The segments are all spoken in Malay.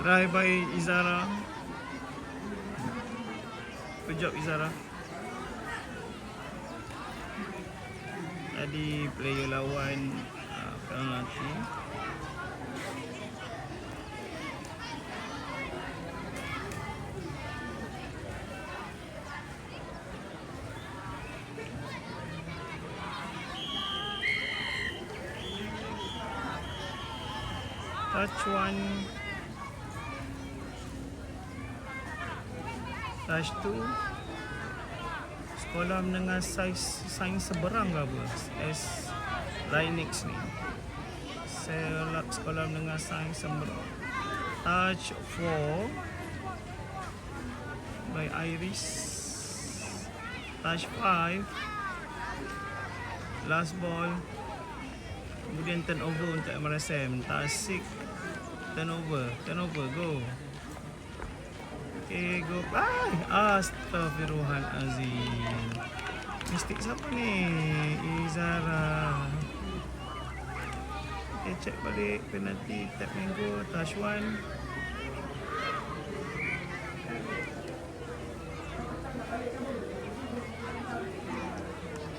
Try by Izara. Good job Izara. Tadi player lawan penalti. Touch 1, touch 2. Sekolah menengah sains seberang ke apa? S Linux ni. Sekolah menengah sains seberang. Touch 4 by Iris. Touch 5. Last ball. Kemudian turnover untuk MRSM. Touch 6. Turnover, go. Okay, go. Astaghfirullahalazim. Mistik siapa ni? Izara. Okay, check balik penalti tap mango. Touch 1.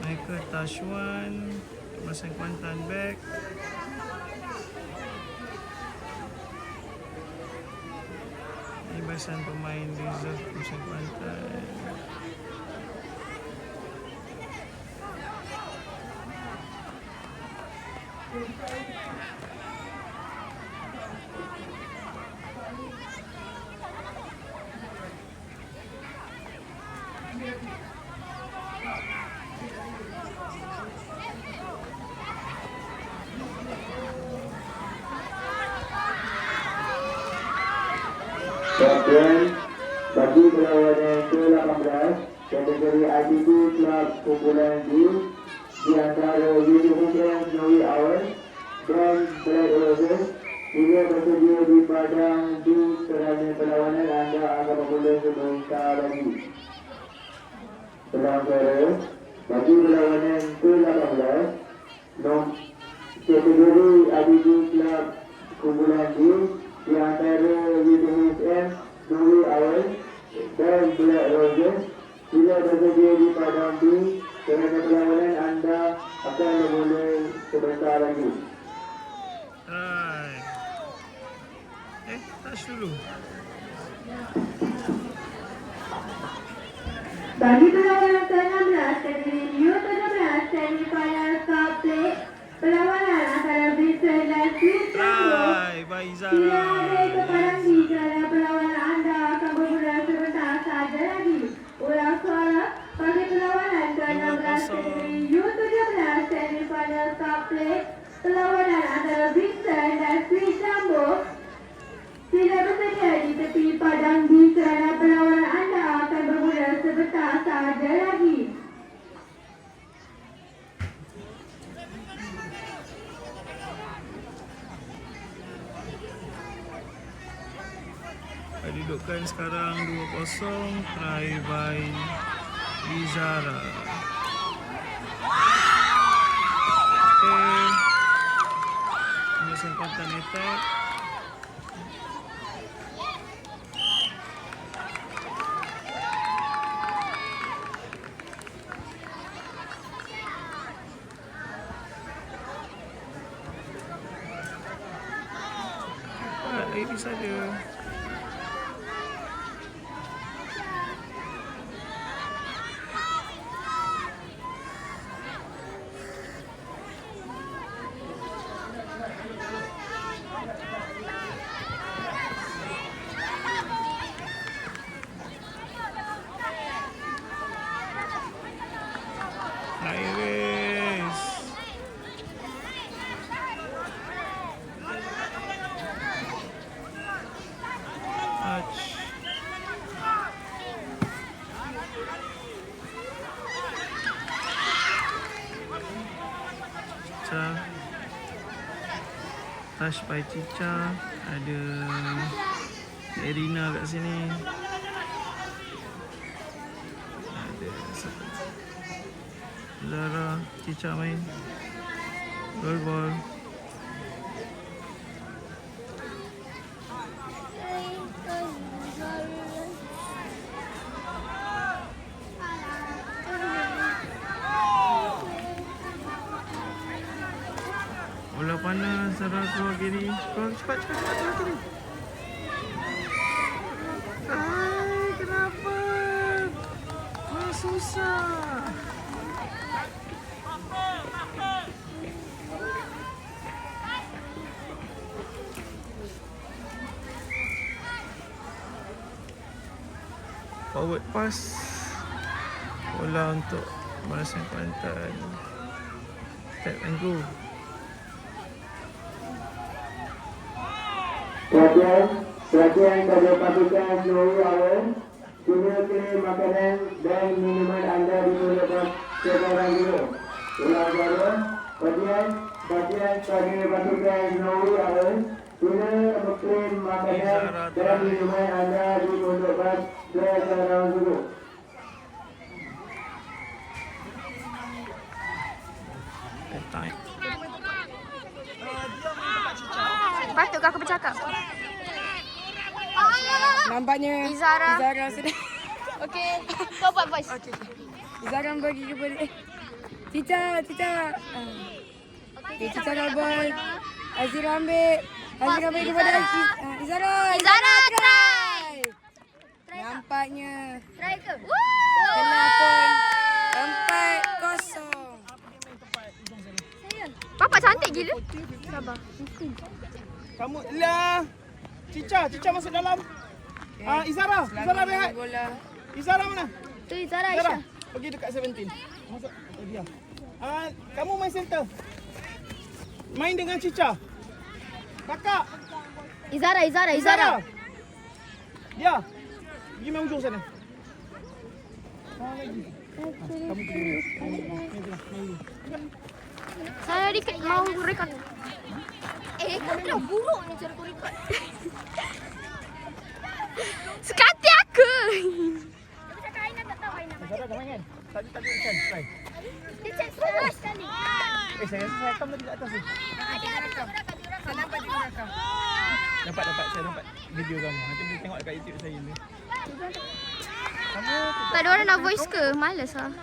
Michael touch 1. Masang Kuantan back. Bebasan pemain reserve Masang Kuantan. Champion bagi perlawanan ke-18 kategori ITB Club kumpulan D di antara Univision Snowy Owl dan Black Roses. Bila bersedia di padang D kerana perlawanan anda akan bermula sebentar lagi. Pelanggaran bagi perlawanan ke-18 kategori ITB Club kumpulan D di antara UTHM, Snowy Owl dan Black Roses. Bila bersedia di padang B kerana perlawanan anda akan bermula sebentar lagi. Right. Touch dulu. Bagi perlawanan ke-16 kategori U17 semi-final cup play, perlawanan antara Vincent dan Chris Campbell. Try by Izara. Tidak ada kepadang di kerana perlawanan anda akan bermula sebentar sahaja lagi. Ulang suara bagi perlawanan ke-16 kategori U17 semi-final cup play, perlawanan antara Vincent dan Chris Campbell. Tidak bersedia di tepi padang B kerana perlawanan anda akan bermula sebentar sahaja lagi. Kedudukan sekarang 2-0. Try by Izara. Okay. Masang Kuantan attack. Ini saja. Iris. Touch. Cica. Touch by Cica. Ada Erina kat sini. Ada siapa? Zara. Cica main. Goal ball. Bola panas, Zara keluar kiri. Keluar cepat, keluar kiri. Ay, kenapa? Susah. Forward pass. Bola untuk Barisan Kelantan. Tap and go. Perhatian kepada pasukan Snowy Owl. Sila kirim makanan dan minuman anda diperlukan sekarang dulu. Ulang kali. Perhatian kepada pasukan Snowy Owl. Sila kirim makanan dan minuman anda diperlukan sekarang dulu. Time. Patutkah aku bercakap? Nampaknya Izara sudah. Okey, kau buat voice. Okey. Izara bagi kepada Cica. Okey, Cica kabel. Azira ambil kepada Izara. Izara try. Nampaknya Try ke? telah pun 4-0. Papa cantik gila. Sabar. Kamu lah. Cica masuk dalam. Izara rehat. Bola. Izara mana? Tu Izara Izara, Aisyah. pergi dekat 17. Masuk. Dia. Kamu main center. Main dengan Cica. Kakak. Izara. Dia. Pergi main ujung sana. Lagi. Kamu pergi. Saya mau record. Kau dah buruk ni cara kau record. Sekati aku. Izara dah main kan? Tadi ikan. Try. Dia cek terus sekali. Saya rasa saya tadi kat atas tu. Dapat saya dapat video kamu. Nanti boleh tengok dekat YouTube saya ni. Kamu Tak ada orang nak voice ke? Malas lah.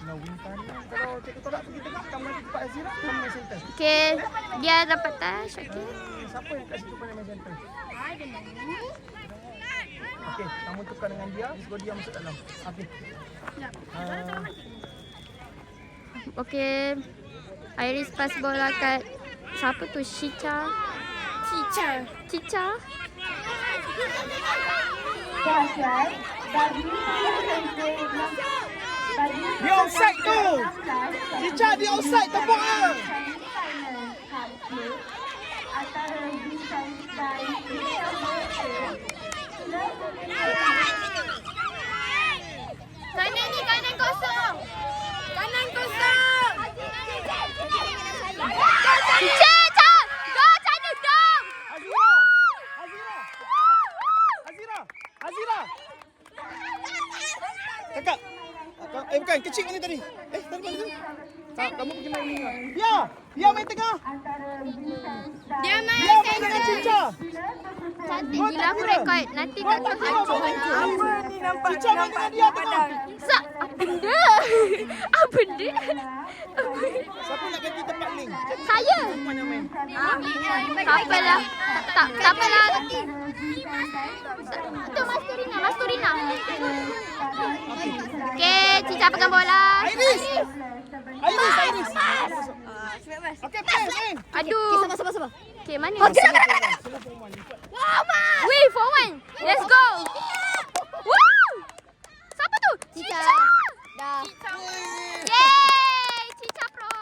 nak win tanah. Kalau cikgu tak nak pergi tengok, kamu nanti tempat Azira, kamu main center. Okay, dia dapat touch. Okay. Siapa yang kat situ pandai main center? Okey, kamu tukar dengan dia, suruh dia masuk dalam. Okey. Okay. Iris pass bola kat siapa tu? Cica. Dia offside tu. Cica dia offside, tepuk ah. Kanan kosong. Cica, go sana dong. Azira. Kakak. Bukan, kecil ni tadi. Tadi mana tu? Kamu pergi main ni. Dia main tengah. Dia main dengan Cica. Cantik gila aku record. Nanti tak tahu hancur. Cica main dengan dia tengah. Apa dia? Siapa nak ganti tempat link? Saya. Mana main? Tak apalah. Tak apalah. Tu Masturina. Okay, Cica pegang bola. Iris. Okey, main. Aduh. Sabar. Okay, mana? Wait, for one. Let's go. Wow. Siapa tu? Cica. Dah. Yay, Cica Pro.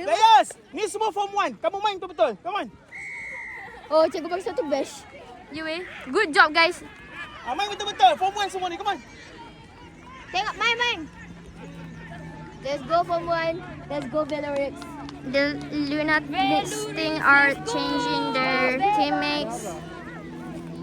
Dayas, ni semua form 1. Kamu main betul. Come on. Oh, cikgu bagi satu bash. You good job guys. Main betul-betul. Form 1 semua ni. Come on. Tengok main. Let's go Form 1. Let's go Belarus. The Lunatics thing are changing their teammates.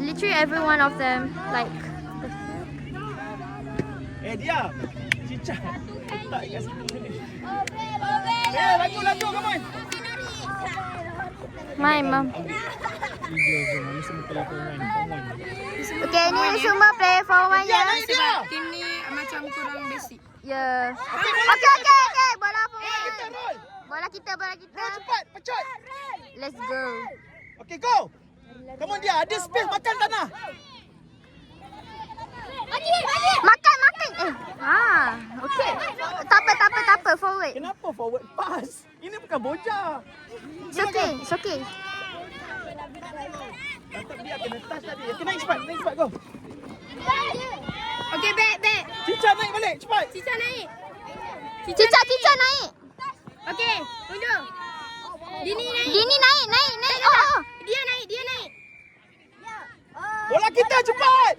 Literally every one of them. Like Dia. Cica. Tak kat situ ni. Laju. Come on. main mam. Video je, mana semua play for one. Okay, ni semua play for one ya. Sebab tim ni macam kurang basic. Ya. Okay. Bola for one. Bola kita, bola kita. Go cepat, pecut. Let's go. Okay, go. Come on dia, ada space makan tanah. Makan. Okay. Tak apa. Forward. Kenapa forward pass? Ini bukan boja. It's okay. Letak dia kena touch tadi. Okay, naik cepat, go. Okay, back. Cica naik balik, cepat. Cica naik. Cica naik. Okay, undur. Dini naik. Oh. Dia naik. Bola kita cepat.